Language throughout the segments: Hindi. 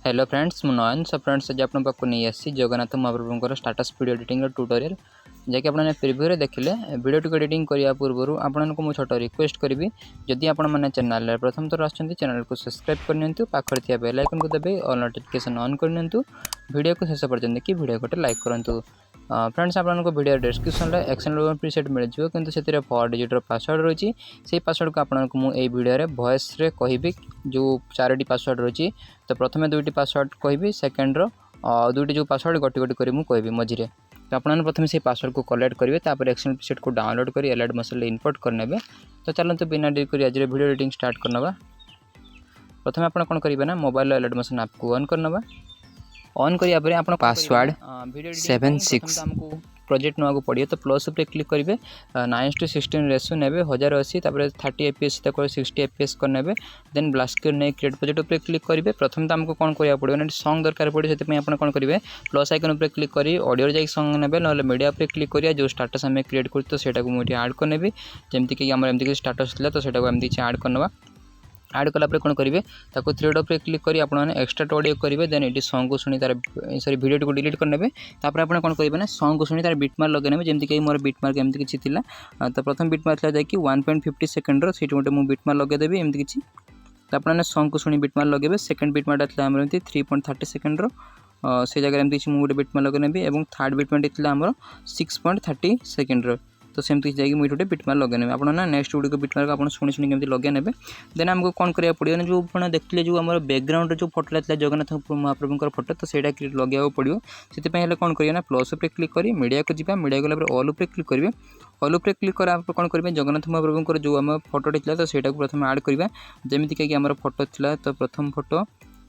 हेलो फ्रेंड्स मु नयन सो फ्रेंड्स आज आपन पाक नहीं आसी जगन्नाथ महाप्रभुंकर स्टाटस वीडियो एडिटिंग ट्यूटोरियल जैकि आपने प्रीव्यू देखिले वीडियो टिक एडिटिंग करने पूर्व आपन को छोट रिक्वेस्ट करी जदि आपण मैंने चैनल प्रथम थर आछंती चैनल को सब्सक्राइब करनियंतु पाखर थिया बेल आइकन को दबे ऑल नोटिफिकेशन ऑन करनियंतु वीडियो को शेष पर्यंत देखि वीडियो को लाइक करंतु। फ्रेंड्स आपको वीडियो डिस्क्रिप्शन में एक्सटर्नल प्रीसेट मिल जाए किंतु से 4 डिजिट पासवर्ड रही से पासवर्ड को आपको मुझे वीडियो वॉइस रे कहबी जो 4टी पासवर्ड रही तो प्रथम 2टी पासवर्ड कहबी सेकेंड रो 2टी जो पासवर्ड गोटी गोटी कर कहबी मझे तो आपने प्रथम से पासवर्ड को कलेक्ट करेंगे तापर एक्सटर्नल प्रीसेट को डाउनलोड कर एलाइड मसल इंपोर्ट करने तो चलते बिना देरी कर आज वीडियो एडिटिंग स्टार्ट करना। प्रथम आप कौन करेंगे ना मोबाइल एलाइड मसल ऐप को ऑन करना ऑन करिया पर आपण पासवर्ड 76 हमको प्रोजेक्ट नवा को पड़िए तो प्लस पे क्लिक करेंगे 9:16 रेशियो ने 1080 30 fps तक 60 fps कर ने देन ब्लास्ट स्क्रीन नहीं क्रिएट प्रोजेक्ट पर क्लिक करेंगे। प्रथम तो हमको कौन करिया पड़ो ना सॉन्ग दरकार पड़े से आप कौन करेंगे प्लस आइकन पर क्लिक करी ऑडियो जाई सॉन्ग ने ना मीडिया पर क्लिक करिया जो स्टेटस हमें क्रिएट कर तो सेटा को मुझे ऐड करने जमती कि आम एमती स्टेटस था तो सेटा को एमती ऐड करना ऐड कला कौन करेंगे ताको थ्री डॉट पे क्लिक करी आप एक्सट्रा ऑडियो करेंगे देन ये सॉन्ग को सुनी तार सॉरी वीडियो को डिलीट करने तापर आप कौन करेंगे ना सॉन्ग को सुनी तार बीटमार्क लगे जमती कि मोर बीटमार्क एमती किसी था तो प्रथम बीटमार्क था जाकि 1.50 सेकेंड से गोटे मुझे बीटमार्क लगेदेवी एमती किसी तो आपने सॉन्ग को सुनी बीटमार्क लगे सेकेंड बीटमार्क था 3.30 सेकेंड से जगह एमती मुझे गोटे बीटमार्क लगे थर्ड बीटमार्क था 6.30 सेकेंड तो सेमती जाकि मुझे गोटे बीटमार्क लगे आप नेक्स्ट गुड़ी बीटमार्क आप शुणी शुणी केमती लगे ने देन आमको कौन करा पड़ो ना जो आप देखते जो आम बैकग्राउंड जो फोटो था जगन्नाथ महाप्रभुंर फोटो तो सहीटा लगे पड़ो से कौन करिए ना प्लस पे क्लिक करी मीडिया को जी मीडिया गला ऑल पे क्लिक करेंगे ऑल पे क्लिक कर आप कौन करेंगे जगन्नाथ महाप्रभुंर जो आम फोटोटी था तो सहीटा प्रथम ऐड करवा जमीती कि आम फोटो था तो प्रथम फोटो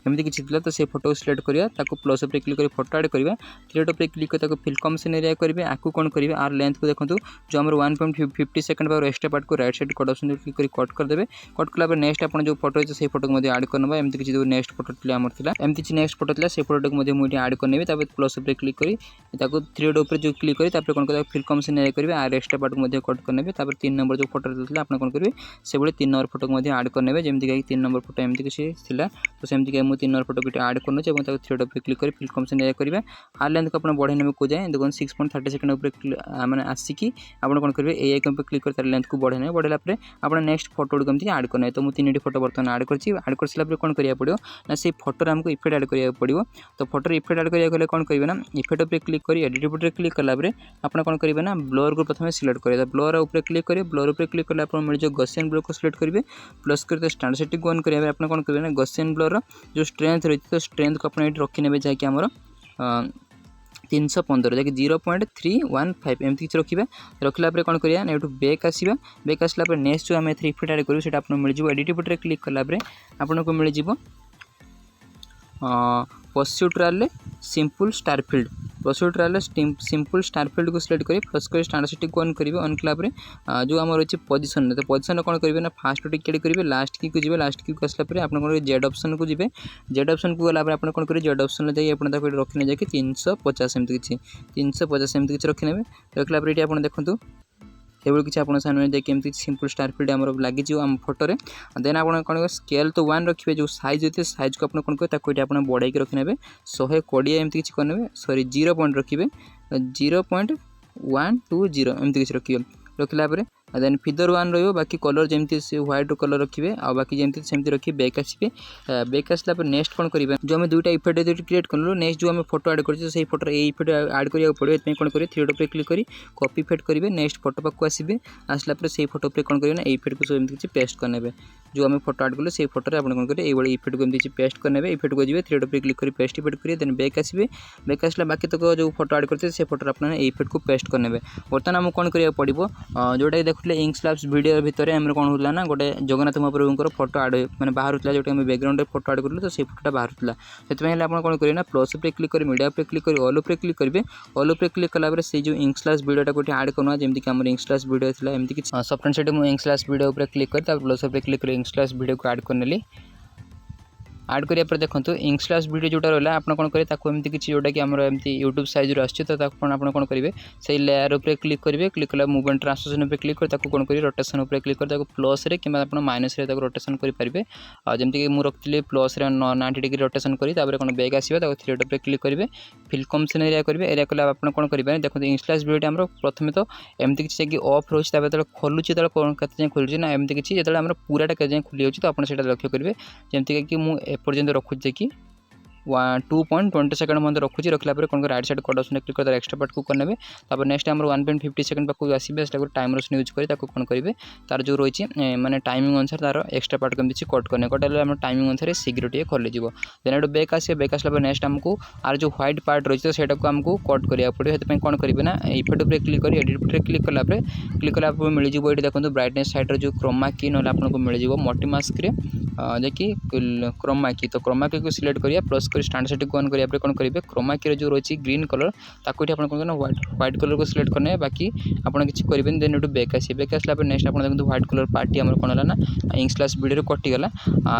एमती किसी था तो से फोटो सिलेक्ट करिया ताको प्लस पे क्लिक कर फोटो ऐड करवा थ्री डॉट पे क्लिक कर फिल्कम से एरिया करेंगे आपको कौन करेंगे आर लेंथ को देखो जो आम 1.50 सेकेंड पर एक्स्ट्रा पार्ट को right side cut option click कर कट करदे कट कला नेक्स्ट आप जो फोटो है से फोटो को ऐड करना एमती किसी जो नेक्स्ट फोटो था एमती नेक्स्ट फोटो था से फोटो को मुझे ऐड करने प्लस पे क्लिक करी थ्री डॉट पे जो क्लिक करी कौन कर फिल्कम से एरिया करेंगे आर एक्स्ट्रा पार्ट को कट करने 3 नंबर जो फोटो था आप कौन करेंगे से 3 नंबर फोटो को ऐड करने जमीती 3 नंबर फोटो एमती किसी थी तो सेमती मुझे 3 नंबर फोटो को ऐड करना थ्री डॉट पे क्लिक कर फिल्कम से एरिया करेंगे आर लेंथ को आप बढ़े ने को जाए देखो 6.30 सेकेंड मैंने आसिकी आप कौन करेंगे ए आइकन पे क्लिक कर लेंथ को बढ़े बढ़ेला आप नेक्स्ट फोटो को ऐड करना तो मुझे 3टी फोटो बर्तमान ऐड कर सारा कौन करा पड़ो ना से फोटो आमको इफेक्ट ऐड करा पड़ो तो फोटो इफेक्ट ऐड करा कौन करेंगे ना इफेक्ट पे क्लिक कर एडिट पे क्लिक कलापर आप कौन करेंगे ना ब्लर को प्रथम सिलेक्ट करेंगे ब्लर ऊपर क्लिक करेंगे ब्लर पे क्लिक कला मिल जाए गसियन ब्लर को सिलेक्ट करेंगे प्लस कर स्टैंडर्ड सेटिंग को ऑन करेंगे आप कौन करेंगे ना गसियन ब्लर जो स्ट्रेंथ रही तो स्ट्रेंथ को आप रखी ने जैक आमर 315 जैसे 0.315 एमती किसी रखा रखला कौन करिया ना बैक आसवा बैक आसला नेक्स्ट जो आम थ्री फिट ऐड करूँ से आपको मिल जाए एडिट बटन क्लिक कलापर आपको मिल जाए परस्यूट्राल सिंपल स्टारफिल्ड परस्यूट्राल सिंपल स्टारफिल्ड को सिलेक्ट करी प्लस कर स्टैंडर्ड सेटिंग को ऑन करेंगे ऑन कलापर जो आम रही पोजिशन तो पोजिशन कौन करेंगे ना फास्ट टिकेट करेंगे लास्ट की को जी लास्ट की को आसला आप जेड ऑप्शन को जी जेड ऑप्शन को गला आप कौन करेंगे जेड ऑप्शन जाइए रखने जाकि 350 एमती किसी 350 एमती किसी रखने रखला ये आप देखूँ ये किसी आप सामने सिंपल स्टारफिल्ड आम लगी आम फोटो देन आप कौन स्केल तो 1 रखिए जो साइज होती है साइज को आप कौन करेंगे आप बढ़ाई रखने 120 एमती किसी करने सॉरी 0 पॉइंट रखिए 0.120 एमती किसी रखिए रखला देन फिदर 1 रो बाकी कलर जमती व्हाइट कलर रखिए आ बाकी जमती सेमती रखिए बैक आसपे बैक आसला नेक्स्ट कौन करेंगे जो आम 2टा इफेक्ट क्रिएट करूँ नेक्स्ट जो आम फोटो ऐड कर फोटो ये इफेक्ट ऐड करा पड़ो ये कौन करेंगे थ्री डॉट पे क्लिक करी कॉपी इफेक्ट करेंगे नेक्स्ट फोटो पाक आसवे आसला से फोटो पे कौन करेंगे ना इफेक्ट को एमती पेस्ट करने जो आम फोटो ऐड कले से फोटो आप कौन करेंगे ये इफेक्ट को एमती पेस्ट करने इफेक्ट को जी थ्री डॉट पे क्लिक कर पेस्ट इफेक्ट करेंगे देन बैक आसवे बैक आसला बाकी तक जो फोटो ऐड करते से फोटो अपना इफेक्ट को पेस्ट करने बर्तमान आमको कौन करा पड़ो जोटा देखुले इंक्सलैब्स वीडियो भितर आम कौन होता ना गोटे जगन्नाथ महाप्रभुंर फोटो ऐड मैंने बाहर जो बैकग्राउंड फोटो ऐड करूँ तो से फोटोटा बाहर से आप कौन करेंगे ना प्लस पे क्लिक कर मीडिया पे क्लिक कर ऑल पे क्लिक करेंगे ऑल पे क्लिक कलापर से जो इंक्सलैब्स वीडियोटा को ऐड करना जमीक आम इंक्सलैब्स वीडियो था एमती किसी सब फ्रेंड्स से इंक्सलैब्स वीडियो पर क्लिक कर प्लस पे क्लिक कर इंक्सलैब्स वीडियो को ऐड करने आड करिया पर देखंतु इंक स्लैश वीडियो जोटा रहला आपण कोन करे ताको एमती किछि जोटा कि हमर एमती YouTube साइज रो आछि तो ताको आपण कोन करिवे सेही लेयर ऊपर क्लिक करिवे क्लिक कला मूवमेंट ट्रांसलेशन ऊपर क्लिक कर ताको कोन करी रोटेशन ऊपर क्लिक कर ताको प्लस रे किबा आपण माइनस रे ताको रोटेशन करि परिबे आ जेमती कि मु रखतिले प्लस रे 90 डिग्री रोटेशन करी तापर कोन बैक आसीबा ताको थ्री डॉट पे क्लिक करिवे फिल कमिशन एरिया करिवे एरिया कला आपण कोन करिबे देखो इंक स्लैश वीडियो हमरो प्रथमे तो एमती किछि कि ऑफ रोच तापर तले खोलुछि तले कोन कते खोलुछि ना एमती किछि जेतले हमरो पूराटा केजे खुली होछि तो आपण सेटा लक्ष्य करिवे जेमती कि मु ए पर्यंत रखुछि कि 2.20 सेकंड मध्य रखुची रखला पर कोन right side cut option click कर एक्स्ट्रा पार्ट को करनेबे तापर नेक्स्ट हमर 1.50 सेकंड पाकु आसीबे सेटा टाइमर यूज करी ताको कोन करिवे तार जो रोइची माने टाइमिंग अनुसार तार एक्स्ट्रा पार्ट केमति छि कट करने कटले हम टाइमिंग अनुसार शीघ्र टिए खोले जिवो देन एडो बैक आसला पर नेक्स्ट हमको आर जो व्हाइट पार्ट रोइची तो सेटा को हमको कट करिया पड़े हेते कोन करिवे ना इफेक्ट पे क्लिक करी एडिट पे क्लिक कला पर मिल जिवो एठी देखंतु ब्राइटनेस साइड रो जो क्रोमा की नले आपन को मिल जिवो मल्टी मास्क रे देखि क्रोमा की तो क्रोमा की को सिलेक्ट करिया प्लस कर स्टैंड सेटिंग को ऑन करिया पर कोन करिवे क्रोमा की रो जो रोची ग्रीन कलर ताको एठी आपन कोन ना व्हाइट कलर को सिलेक्ट करने बाकी आपन किछि करिवेन देन एटू बैक आसला पर नेक्स्ट आपन देखंतु व्हाइट कलर पार्टी हमर कोन हला ना इंक स्लैश वीडियो रे कटि गला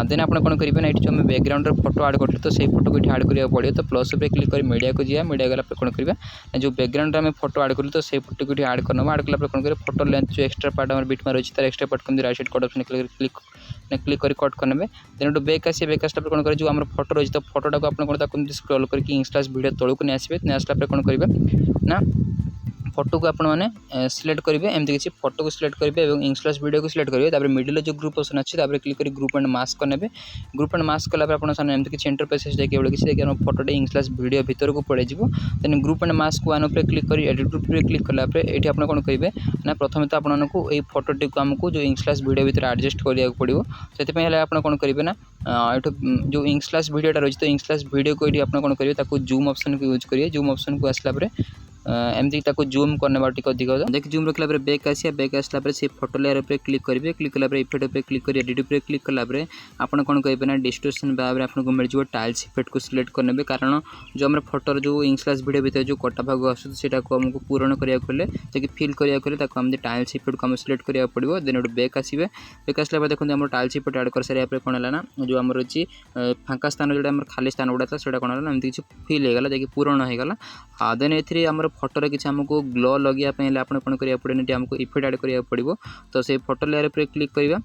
देन आपन कोन करिवे ना एठी जो हम बैकग्राउंड रे फोटो ऐड करले तो सेही फोटो को एठी ऐड करिया पड़ियो तो प्लस पे क्लिक कर मीडिया को जिया मीडिया गला पर कोन करिवे जो बैकग्राउंड रे हम फोटो ऐड करले तो सेही फोटो को एठी ऐड करनबा ऐड कला पर कोन करिवे फोटो लेंथ जो एक्स्ट्रा पार्ट हमर बिट में रही तार एक्स्ट्रा पार्ट कम right side cut option click करी कट करने देन एटू बैक आसला पर कोन करे जो हमर फोटो रही तो फोटोटा को आपन कोन ताको स्क्रॉल करके इंक स्लैश वीडियो तळु को ने आसीबे ने आसला पर कोन करिवे ना फोटो को आपण माने सिलेक्ट करिवे एमती किछि फोटो को सिलेक्ट करिवे एवं इंक स्लैश वीडियो को सिलेक्ट करिवे तापर मिडिल जो ग्रुप ऑप्शन अछि तापर क्लिक करी ग्रुप एंड मास्क करनेबे ग्रुप एंड मास्क कला पर आपण सामने एमती किछि इंटरफेस देखि एबो किछि देखि हम फोटो इंक स्लैश वीडियो भीतर को पड़े जिवो then group and mask one ऊपर क्लिक करी एडिट ग्रुप पे क्लिक कला पर एठी आपण कोन करिवे ना प्रथमे तो आपण को एई फोटो टी को हमको जो इंक स्लैश वीडियो भीतर एडजस्ट करिया पड़िवो सेति पय हला आपण कोन करिवे ना एठो जो इंक स्लैश वीडियोटा रही तो इंक स्लैश वीडियो को एठी आपण कोन करिवे ताको जूम ऑप्शन को यूज करिवे जूम ऑप्शन को आसला पर एमती ताको जूम करने बाटी अधिक देख जूम रखला पर बैक आसला पर से फोटो लेयर पे क्लिक करेंगे क्लिक कला इफेक्ट पे क्लिक कर एडिट पे क्लिक कला आपन कोन कहिबे ना डिस्टोर्शन भाव में आपन को मिल जो टाइल्स इफेक्ट को सिलेक्ट करने कारण जो हमर फोटो जो इंक स्लैश वीडियो भीतर जो कटा भाग आसु सेटा को हमको पूर्ण करिया खोले जे फील करिया खोले ताको हम टाइल्स इफेक्ट को हम सिलेक्ट करिया पड़िबो देन बैक आसीबे बैक आसला पर देखो हमर टाइल्स इफेक्ट ऐड कर सारे कोन हला ना जो हमर अछि फांका स्थान जो हमर खाली स्थान उडा था सेटा कोन हला एमती किछ फील हे गला जे पूर्ण हे गला देन एथि हमर फोटो रे किछ हमको ग्लो लगिया पय आपन कोन करिया पड़े ने हमको इफेक्ट ऐड करिया पड़िबो तो से फोटो लेयर पे क्लिक करिवा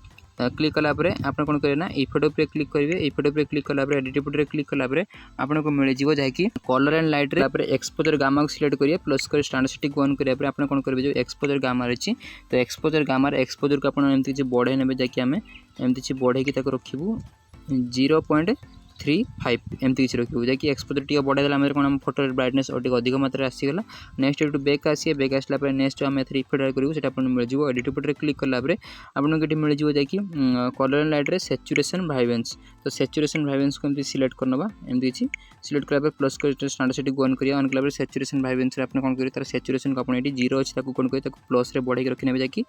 क्लिक कला पर आपन कोन करे ना इफेक्ट पे क्लिक करिवे इफेक्ट पे क्लिक कला पर एडिट पे क्लिक कला पर आपन को मिल जिवो जाय कि कलर एंड लाइट रे पर एक्सपोजर गामा को सिलेक्ट करिए प्लस कर स्टैंडर्ड सेटिंग को ऑन करिया पर आपन कोन करबे जो एक्सपोजर गामा रछि तो एक्सपोजर गामा रे एक्सपोजर को आपन एमति जे बढ़े नेबे जाय कि हमें एमति जे बढ़े कि ताको रखिबु 0.35 एमती किसी रखिबु जाकि एक्सपोजर टी बढ़ा देला हमर कोन फोटो ब्राइटनेस और अधिक मात्रा आसी गला नेक्स्ट एटू बैक आसला पर नेक्स्ट हम एथि इफेक्ट करिवो सेटा आपन मिल जिवो एडिट पे क्लिक करला पर आपन केटी मिल जिवो जाकि कलर एंड लाइट रे सैचुरेशन वाइब्रेंस तो सैचुरेशन वाइब्रेंस को एमती सिलेक्ट करनबा एमती किछि सिलेक्ट कला पर प्लस कर स्टैंडर्ड सेटिंग ऑन करिया ऑन कला पर सैचुरेशन वाइब्रेंस रे आपन कोन करि तार सैचुरेशन को आपन एटी 0 अछि ताको कोन करि ताको प्लस रे बढ़ाई रखि नेबे जाकि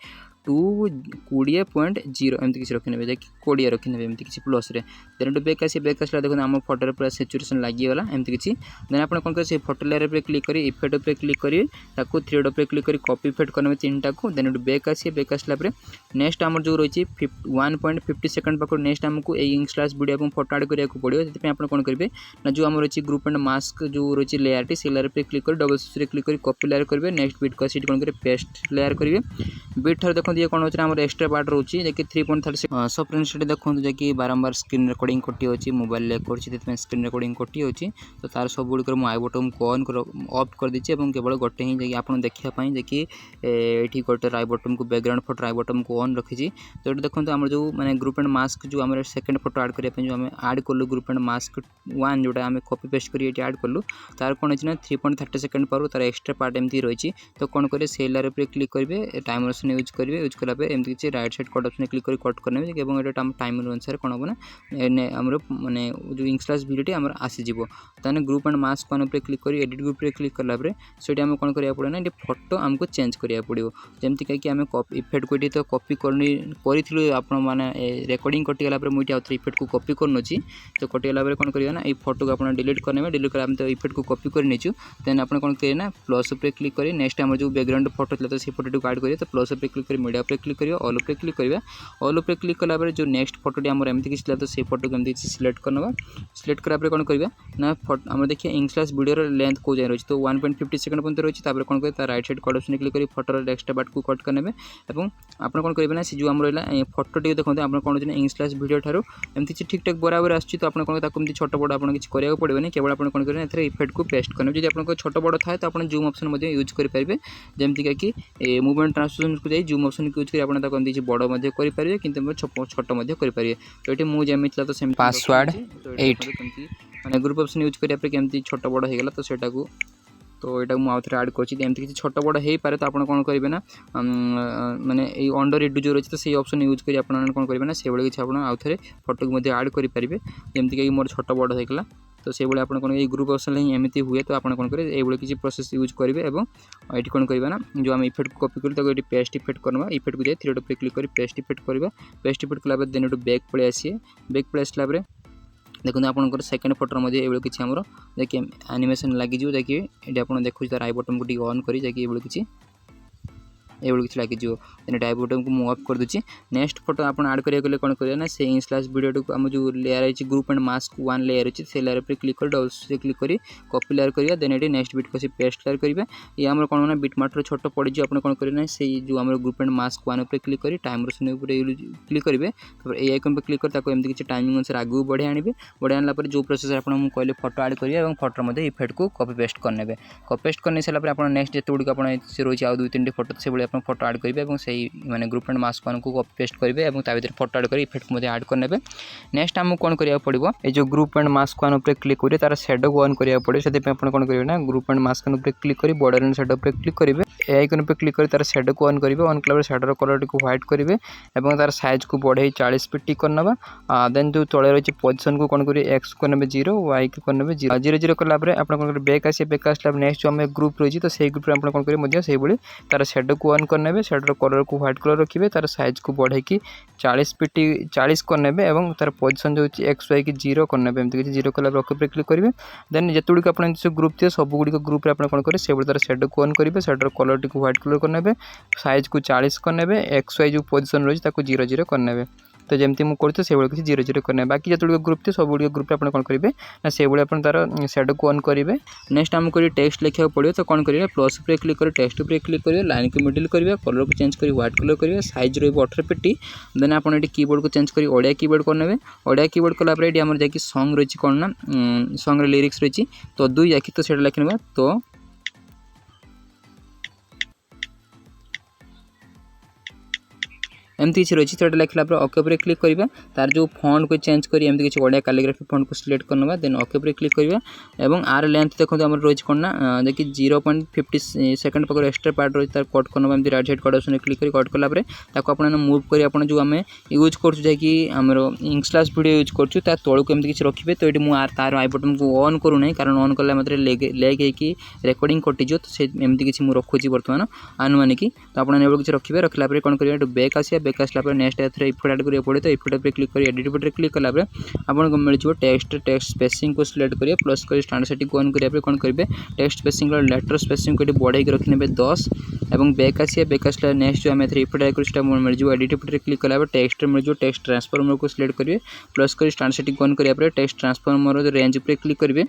220.0 एमती किछि रखि नेबे जाकि 20 रखि नेबे एमती किछि प्लस रे देन एटू बैक आसला देखो हम फोटो रे पूरा सैचुरेशन लागि गला एमती किछि देन आपन कोन करे से फोटो लेयर पे क्लिक करी इफेक्ट पे क्लिक करी ताको थ्री डॉट पे क्लिक करी कॉपी इफेक्ट करने तीनटा को देन बैक आसला पर नेक्स्ट हमर जो रही 1.50 सेकंड पाको नेक्स्ट हमको ए इंक स्लैश वीडियो अपन फोटो ऐड करिया को पड़ियो जति पे आपन कोन करबे ना जो हमर रही ग्रुप एंड मास्क जो रही लेयर टी से लेयर पे क्लिक कर डबल स्पेस रे क्लिक करी कॉपी लेयर करबे नेक्स्ट बिट को सीट कोन करे पेस्ट लेयर करबे बिट थर देखो ये कोन होछ हमर एक्स्ट्रा पार्ट रहउची जे कि 3.36 सो फ्रेंड्स सेट देखो जे कि बारंबार स्क्रीन रिकॉर्डिंग कटी होची मोबाइल ले करछि तेत में स्क्रीन रिकॉर्डिंग कटी होची तो तार सब गुड कर मु आई बटन को ऑन कर ऑफ कर दिछि एवं केवल गोटे ही जे आपन देखिया पई जे कि एठी गोटे राइ बटन को बैकग्राउंड फोटो राइ बटन को ऑन रखिछि तो एठी देखंतु हमर जो माने ग्रुप एंड मास्क जो हमर सेकंड फोटो ऐड करिया पई जो हम ऐड करलु ग्रुप एंड मास्क 1 जोटा हम कॉपी पेस्ट करी एठी ऐड करलु तार कोन अछि ना 3.30 सेकंड पर तार एक्स्ट्रा पार्ट एमती रहिछि तो कोन करे सेलर पे क्लिक करबे टाइमर से यूज करबे यूज कला पे एमती किछि right side cut option click करी कट करने एवं एटा टाइमर अनुसार कोन होबना हमर माने जो इंक स्लैश वीडियो हमर आसी जिवो ताने ग्रुप एंड मास्क कोन पे क्लिक करी एडिट ग्रुप पे क्लिक करला पर सेठी हम कोन करिया पड़े ना ए फोटो हमको चेंज करिया पड़ियो जेमति कि हम कॉपी इफेक्ट कोठी तो कॉपी करिथिलु आपण माने रिकॉर्डिंग कटि गला पर मुइटा आउथरे इफेक्ट को कॉपी करनोची तो कटि गला पर कोन करिया ना ए फोटो को आपण डिलीट करनेबे डिलीट कर हम तो इफेक्ट को कॉपी कर नेचु देन आपण कोन करिया ना प्लस पे क्लिक करी नेक्स्ट हमर जो बैकग्राउंड फोटो थला तो से फोटो को ऐड करिया तो प्लस पे क्लिक करी मीडिया पे क्लिक करियो ऑल पे क्लिक करिया ऑल पे क्लिक कला पर जो नेक्स्ट फोटो डी हमर एमति किछ तो से फोटो को एमति सिलेक्ट करनबा सिलेक्ट करापर कौन करवा ना आम देखिए इंग्लिश वीडियो लेंथ को जाए रही तो 1.50 सेकंड पर्यंत रही है कौन कर right side cut option click कर फोटोर एक्सट्रा पार्ट को कट करने और आप कौन करेंगे ना सी जो आम रहा फोटो टी देखते आप कौन इंग्लिश वीडियो ठार एमती ठीक ठाक बराबर आसूँ तो आप कौन छोट बड़ आप किसी कराया पड़ेगा केवल आप कौन करेंगे इफेक्ट को पेस्ट करेंगे जब आप छोट बड़ थाए तो आप जूम ऑप्शन यूज करेंगे जमीक कि मूवमेंट ट्रांसलेशन को जाए जूम ऑप्शन को यूज कर बड़ करेंगे कि छोट करेंगे तो ये मुझे जमी तो सेम पासवर्ड 8 मैंने ग्रुप ऑप्शन यूज कराया केमती छोट बड़ होगा तो सेटा को तो यहाँ मुझे आउ थे आड करमती किसी छोट बड़ हो पारे तो आप कौन करेंगे ना माने अंडर एडु जो रही तो सही ऑप्शन यूज कर कौन करेंगे ना से किसी आप आउ थे फोटो को आड करेंगे जमीक मोर छोट बड़ होगा तो से आप कौन ग्रुप ऑप्शन ही एमती हुए तो आप कौन करेंगे ये किसी प्रोसेस यूज करेंगे और ये कौन करेंगे ना जो आम इफेक्ट को कॉपी करूँ ये पेस्ट इफेक्ट करवा इफेक्ट को जाए 3 डॉट पे क्लिक कर पेस्ट इफेक्ट करवा पेस्ट इफेक्ट कला देन ये बैक पलि आसीए बैक पलि आसला देखो आपंकर सेकेंड फोटो मध्य ये किसी आमर देखिए एनिमेशन लगी देखिए ये आप देखुच तार आई बटन को ऑन कर ये किसी ये किसी लगे देन आई बटन को मुव अप कर दूसरी नेक्स्ट फोटो आप आड करेंगे कौन करेंगे ना से इंस्लास वीडियो को आम जो लेयर है ग्रुप एंड मास्क 1 लेयर अच्छी से लेयर पर क्लिक कर डबल से क्लिक कर कॉपी लेयर करिया देन ये नेक्स्ट बिट को पेस्ट लेयर करेंगे ये आम कौन ना बिट मार्टर छोट पड़ी आप कौन करेंगे से जो आम ग्रुप एंड मास्क 1 पर क्लिक कर टाइम क्लिक करेंगे ए आइकन पर क्लिक कर एमती किसी टाइमिंग अनुसार आगे बढ़े आने बढ़े आना जो प्रोसेस आप कहले फोटो आड करेंगे और फोटो मध्य इफेक्ट को कॉपी पेस्ट करने कॉपी पेस्ट करने सारा आप नेक्स्ट जिते गुड़िक आप रही है 2-3 फोटो से आप फोटो आड करेंगे से माने ग्रुप एंड मास्क वन को कॉपी पेस्ट करेंगे और भर फोटो आड कर इफेक्ट मध्य आड करने नेक्स्ट आमको कौन करा पड़ो ये जो ग्रुप एंड मास्क वन पर क्लिक करेंगे तार शेडो को ऑन करा पड़े से कौन करेंगे ना ग्रुप एंड मास्क वन पर क्लिक कर बॉर्डर एंड शेडो पर क्लिक करेंगे ए आइकन पर क्लिक कर तार शेडो को ऑन करेंगे ऑन कला शेडोर कलर को व्हाइट करेंगे और तार साइज को बढ़े 40 पे टिक करना देन जो तले रही पोजिशन को कौन करेंगे एक्स को ने 0 वाई को करने 0 कला आप बैक आसे बैक आसला नेक्स्ट जो आम ग्रुप रही तो से ग्रुप आप कौन करेंगे से तार शेडो को ऑन करने शेडोर कलर को व्हाइट कलर रखिए तार साइज को बढ़े कि 40 पे 40 करने और तार पोजिशन जो एक्स वाई की 0 करने एमती किसी 0 कला ओके पे क्लिक करेंगे देन जिते गुड़िक आप ग्रुप थे सब गुड़िक ग्रुप आप कौन करेंगे से तार शेडो को ऑन करेंगे शेडोर कलर टी व्हाइट कलर करने साइज को 40 करने एक्स वाई जो पोजिशन रही है 0-0 करने तो जमती मुझे करते से किसी 0-0 करने बाकी जो ग्रुप थे सब गुड़िक ग्रुप आप कौन करेंगे ना से तार शेडो को ऑन करेंगे नेक्स्ट आमको टेक्स्ट लिखा पड़ो तो कौन करेंगे प्लस पर क्लिक कर टेक्स्ट पर क्लिक करेंगे लाइन को मिडिल करेंगे कलर को चेंज कर व्हाइट कलर करेंगे साइज रही 18 पेटी देन आप कीबोर्ड को चेंज कर ओडिया कीबोर्ड करने ओडिया कीबोर्ड कलापर ये आम जा सॉन्ग रही कौन ना सॉन्ग लिरिक्स रही तो 2 जाकि तो से लिखने तो एमती किसी रही है लिखला ओके पर क्लिक करवा तार जो फॉन्ट को चेंज कर एमती किसी ओडिया कैलीग्राफी फॉन्ट को सिलेक्ट करना देन ओके पर क्लिक करवा और आर लेंथ देखो आम रही कौन ना देखिए 0.50 सेकंड पाखर एक्सट्रा पार्ट रही है कट करना एमती right side cut option click कर कट कलापर आप मुव कर आप जो आम यूज करमर इंग्लिश वीडियो यूज कर तौक को एमती किसी रखिए तो ये मुझे तार आई बटन को ऑन करूना कारण ऑन कला मतलब लेग होगी रेकर्डिंग कटिज तो एमती किसी मुझे रखुच्छी बर्तमान आनुमानिक तो आप किसी रखिए रखला कौन करेंगे बैक आसिया बैक आसला नेक्स्ट एथरे इफेक्ट ऐड करिया पड़े तो इफेक्ट पे क्लिक कर एडिट बटन क्लिक कला आपको मिल टेक्स्ट स्पेसिंग को सिलेक्ट करिए प्लस कर स्टैंडर्ड सेटिंग को ऑन करिया कौन करेंगे टेक्स्ट स्पेसिंग लेटर स्पेसिंग को बढ़ाई रखने 10 और बैक आसिया बैक आसला नेक्स्ट जो आम इफेक्ट ऐड कर मिल जाए एडिट बटन क्लिक कला टेक्स्ट मिल जाए टेक्स्ट ट्रांसफॉर्मर को सिलेक्ट करेंगे प्लस कर स्टैंडर्ड सेटिंग ऑन करिया टेक्स्ट ट्रांसफॉर्मर रेंज पर क्लिक करेंगे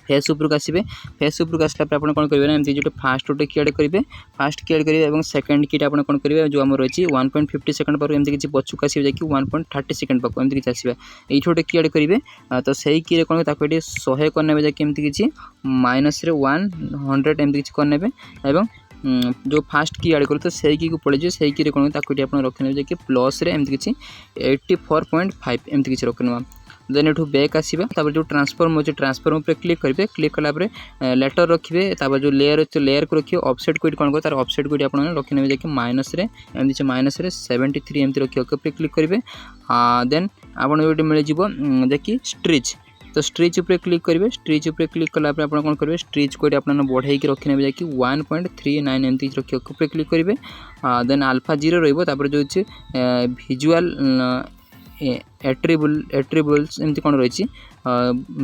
फेस उपरक आसबे फेस उपरक आसला आप कौन करेंगे एमती जो फास्ट गोटे की ऐड करेंगे फास्ट की ऐड करेंगे और सेकंड की आप कौन करेंगे जो आम रही 1.50 सेकंड पर एमती किसी पछुक आस 1.30 सेकंड पाक एमती किसी आसवा ये गोटे की ऐड करेंगे तो सही की कौन ताको 100 करने जाकि एमती किसी -100 एमती किसी करने और जो फास्ट की ऐड करें तो सही की पड़े जाए सही की कौन ताको आप रखने जाकि प्लस एमती किसी 84.5 एमती किसी रखने देन यू बैक आसवा जो ट्रांसफॉर्म अच्छे ट्रांसफॉर्म पर क्लिक करेंगे क्लिक कलापर लेटर रखिए जो लेयर अच्छे लेयर को रखिए ऑफसेट को कौन कर ऑफसेट को आप रखने जाकि एमती -73 एमती रखिए ओके पर क्लिक करेंगे देन आपन ये मिल जाए देखिए स्ट्रिच तो स्ट्रिच उपर क्लिक करेंगे स्ट्रिच उपर क्लिक कलापर आप कौन करेंगे स्ट्रिच को बढ़ाई रखने जाकि 1.39 एमती रखिए ओके पर क्लिक करेंगे देन अल्फा 0 रही जो विजुअल एट्रिब्यूल्स एमती कौन रही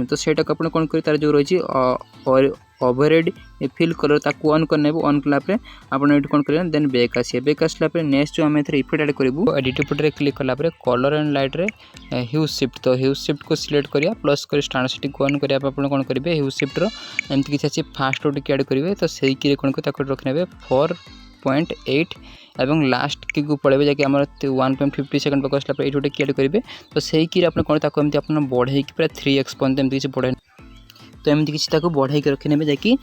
तो सेटा आप कौन कर तार जो रही ओवरहेड फिल कलर ताकू ऑन करने ऑन कलापर आपड़ कौन करें देन बैक आसिए बैक आसला नेक्स्ट जो आम इफेक्ट ऐड करूँ एडिट इफेक्ट क्लिक कलापर colour and light ray hue shift तो ह्यूज शिफ्ट को सिलेक्ट करिया प्लस कर स्टांडर्ड को ऑन करिया आप कौन करेंगे ह्यूज शिफ्ट रो एमती किसी अच्छी फास्ट टी ऐड करेंगे तो सही कि कौन कर रखने 4.8 एवं लास्ट की को पड़े जैसे आम 1.50 सेकंड पाक आसला ये गोटे की ऐड करेंगे तो सही कि कौन ताकि आप बढ़े पूरा 3x पर्यंत एमती किसी बढ़े तो एमती किसी बढ़ाई रखने जैकि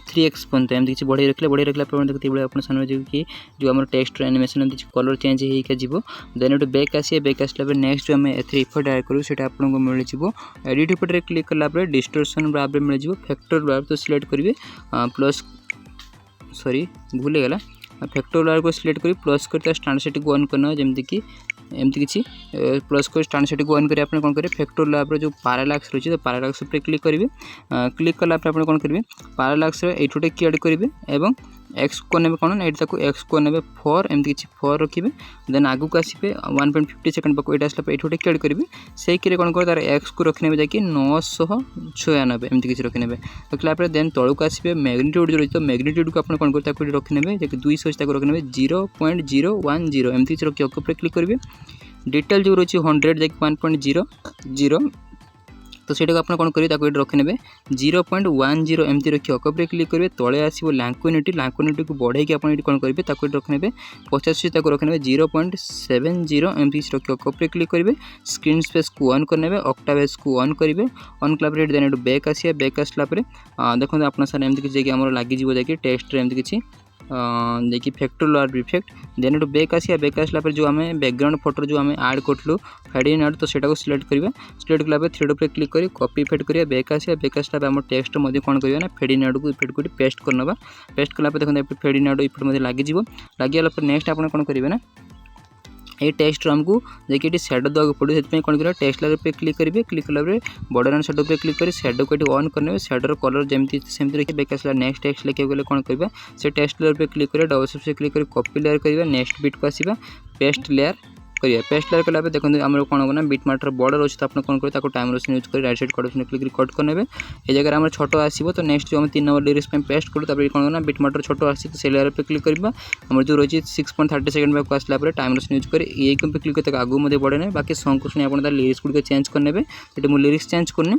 3x पर्यंत एमती किसी बढ़ाई रखला देखते आप सामने जो कि जो आम टेक्स्ट एनिमेशन एमती कलर चेंज हो देन गोटे बैक आसिए बैक आसला नेक्स्ट जो आम इफेक्ट ऐड करूँ से आपको मिल एडिट इफेक्ट क्लिक कलापर डिस्टोर्शन बार मिल फैक्टर बार तो सिलेक्ट करेंगे प्लस सॉरी भूल गला फैक्टर बार को सिलेक्ट करी प्लस कर स्टांडर्ड को ऑन करना जमती कि एमती किसी प्लस को स्टांडर्ड को ऑन करें आप कौन करें फैक्टर लैब जो पैरालैक्स रही है तो पैरालैक्स पर क्लिक करेंगे क्लिक कला आप कौन करेंगे पैरालैक्स ये गोटे की ऐड करेंगे एवं एक्स को ने कौन ना ये एक्स को ने 4 एमती किसी 4 रखिए देन आगू को आसपे 1.50 सेकंड पाक ये आसला ये गोटे की ऐड करेंगे से कौन कर तार एक्स को रखने जाकि 996 एमती किसी रखने रखला देन तलू को आसपे मैग्नीट्यूड जो रही तो मैग्नीट्यूड को आप कौन कर रखने जैसे 200 रखने 0.010 एमती किसी रखिए ओके क्लिक करेंगे डिटेल जो रही 100 जैसे 1.00 तो सेटा आप कौन करेंगे रखने 0.10 एमती रखिए ओके क्लिक करेंगे तले आसो लैंकुनिटी को बढ़े आप कौन करेंगे रखने 85 रखने 0.70 एमती रखिए ओके क्लिक करेंगे स्क्रीन स्पेस को ऑन करने ऑक्टावेज को ऑन करेंगे ऑन कलापर देन बैक आसिए बैक आसला देखो आप एमती किसी लगे जाकि टेक्स्ट एमती किसी देखिए फैक्टर लॉर इफेक्ट देन तो बैक आसिया बैक आसला जो आम बैकग्राउंड फोटो जो आम ऐड करूँ फेड इन ऐड तो सेटा सिलेक्ट करेंगे सिलेक्ट कला थ्री डॉट पे क्लिक कर कॉपी इफेक्ट करिए बैक आसिया बैक आसला आम टेक्स्ट कौन करना फेड इन ऐड को इफेक्ट कर पेस्ट करना पेस्ट कला देखते फेड इन ऐड इफेक्ट लगे लगे नेक्स्ट आप कौन करेंगे ना ये टेक्स्ट आमको देखिए सैडो देवाक पड़े से कौन कर टेक्स्ट लेयर पे क्लिक करेंगे क्लिक कला बॉर्डर एंड सैडो पे क्लिक कर सैडो को ऑन करने सैडोर कलर जमी सेमती रखिए बैक आसला नेक्स्ट टेक्स्ट लिखे गले कौन करवा से टेक्स्ट लेयर पे क्लिक करेंगे डबल स्पेस से क्लिक कर कॉपी लेयर करेंगे नेक्स्ट बिट को आसवा पेस्ट लेयर करिए पेस्ट लेयर कला देखते आम कौन होगा बिट मार्टर बॉर्डर अच्छे तो आप कौन करेंगे टाइम रोशन यूज कर right side cut option click cut करने ये जगह आम छोट आसो तो नेक्स्ट जो हम 3 नंबर लिरिक्स पेस्ट करूँ कौन होगा बिट मार्टर छोट आसी तो से लेयर पे क्लिक करवा आम जो रही 6.30 सेकंड बैक आसला टाइम रोशन यूज कर ये पे क्लिक करते आगू बढ़े बाकी सॉन्ग को सुनी आप लिरिक्स गुड़ चेंज करने ये मुझे लिरिक्स चेंज करनी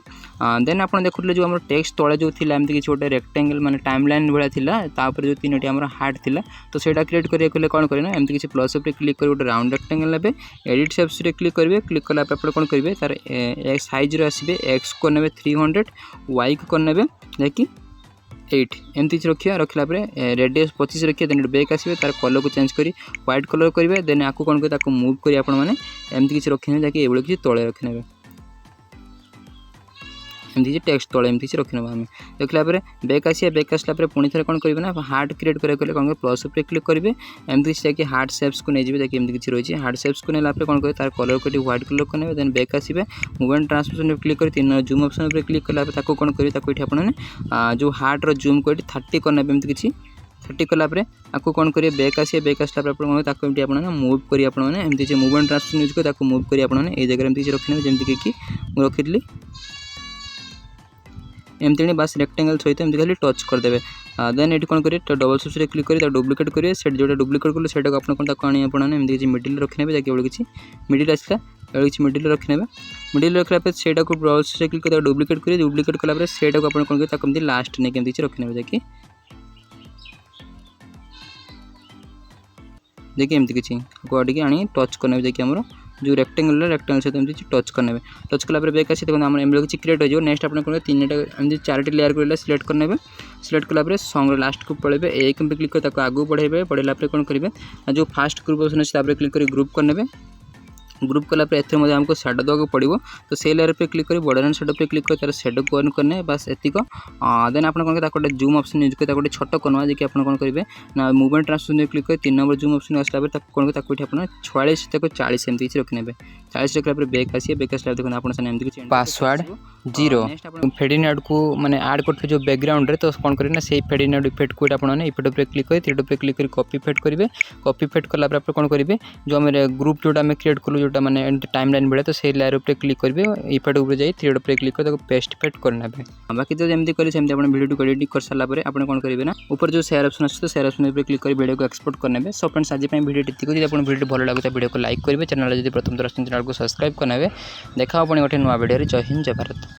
देन आप देखुले जो आम टेक्स्ट तले जो थी एमती किसी गोटे रेक्टेंगल माने टाइमलाइन भाया था जो 3टी आम हार्ट थी तो सेटा क्रिएट करेंगे कौन करें एमती किसी प्लस पे क्लिक कर गोटे राउंड रेक्टेंगल लेबे एडिट शेप्स रे क्लिक करेंगे क्लिक कला कौन करेंगे तार साइज रे आसबे एक्स को ने 300 वाई को करने जैकि 8 एमती रखिए रखला रेडियस 25 रखिए देन बैक आसबे तार कलर को चेंज करी व्हाइट कलर करेंगे देन आपको कौन कर मूव करी आप एमती किसी रखने जैसे ये किसी तले रखने एमती टेक्स्ट तले एमती रखने आम देखला बैक आसिया बैक आसला पुणी थे कौन करेंगे ना हार्ट क्रिएट करेंगे कौन प्लस पे क्लिक करेंगे एमती जाकि हार्ट शेप्स को नहीं जाए एमती किसी रही है हार्ट शेप्स को नेला कौन करेंगे तार कलर को व्हाइट कलर करने देन बैक आसबे मूव एंड ट्रांसलेशन क्लिक कर 3 जूम ऑप्शन पे क्लिक कला कौन करेंगे आप जो हार्ट रो जूम को 30 करने एमती किसी 30 कला आपको कौन करेंगे बैक आसिए बैक आसला आप मूव करी एमती मूव एंड ट्रांसलेशन यूज कर मूव करी आप जगह एमती रखने जमीक कि रखी एमती बास रेक्टेंगल सहित एमती खाली टच करदे देन ये कौन करेंगे डबल स्पेस रे क्लिक करेंगे डुप्लिकेट करेंगे से जो डुप्लिकेट कले सेटा को आनी एमती मिडिल रखने जैसे किसी मिडिल आसला किसी मिडिल रखने मिडिल रखला से डबल स्पेस रे क्लिक कर डुप्लिकेट करेंगे डुप्लिकेट कला सेटा को आप कौन करेंगे लास्ट नहीं केमती रखने जैसे देखिए एमती किसी आड़ी आनी टच करने जैसे आम जो रेक्टेंगल सहित एमती टच करने टच कला बैक आसी देखो आम एम किसी क्रिएट हो नेक्स्ट आप 4टी लेयर कर सिलेक्ट करने सिलेक्ट कला सॉन्ग लास्ट को पड़े एक पे क्लिक कर आगू बढ़ेबे बढ़ेला कौन करेंगे जो फास्ट ग्रुप ऑप्शन अच्छे क्लिक कर ग्रुप करने ग्रुप कला हमको सैडो देवाक पड़ो तो से लेयर पे क्लिक कर बॉर्डर एंड सैडो पे क्लिक कर सैडो को ऑन करने बस एतिक देन आप कौन जूम ऑप्शन यूज कर छोट करवा जी आप कौन करेंगे ना मूवमेंट ट्रांसफर क्लिक कर 3 नंबर जूम ऑप्शन आसला कौन कर 46 40 एमती रखने 40 रखला बैक आसिए बैक आसला देखो आप एमती पासवर्ड 0 फेड इन ऐड को माने ऐड करते जो बैकग्राउंड रे तो कौन करेंगे ना से फेड इन ऐड इफेक्ट को आपने इफेक्ट पे क्लिक कर 3 पे क्लिक कर कॉपी इफेक्ट करेंगे कॉपी इफेक्ट कला आप कौन करेंगे जो आम ग्रुप जोटा क्रिएट कलु जोटा माने टाइमलाइन बेले तो से लेयर ऊपर क्लिक करेंगे इफेक्ट ऊपर जाई थ्री डॉट पर क्लिक कर पेस्ट इफेक्ट करना है। बाकी तो जमी करें सेमती आप वीडियो को एडिट कर सारा आप कौन करेंगे ना ऊपर जो शेयर ऑप्शन अच्छे तो शेयर ऑप्शन पर क्लिक कर वीडियो को एक्सपोर्ट करने। सो फ्रेंड्स आज वीडियो टी आप वीडियो भल लगे वीडियो को लाइक करेंगे चैनल जब प्रथम थर चैनल को सब्सक्राइब करने। देखा पुणी गोटे नुआ वीडियो। जय हिंद जय भारत।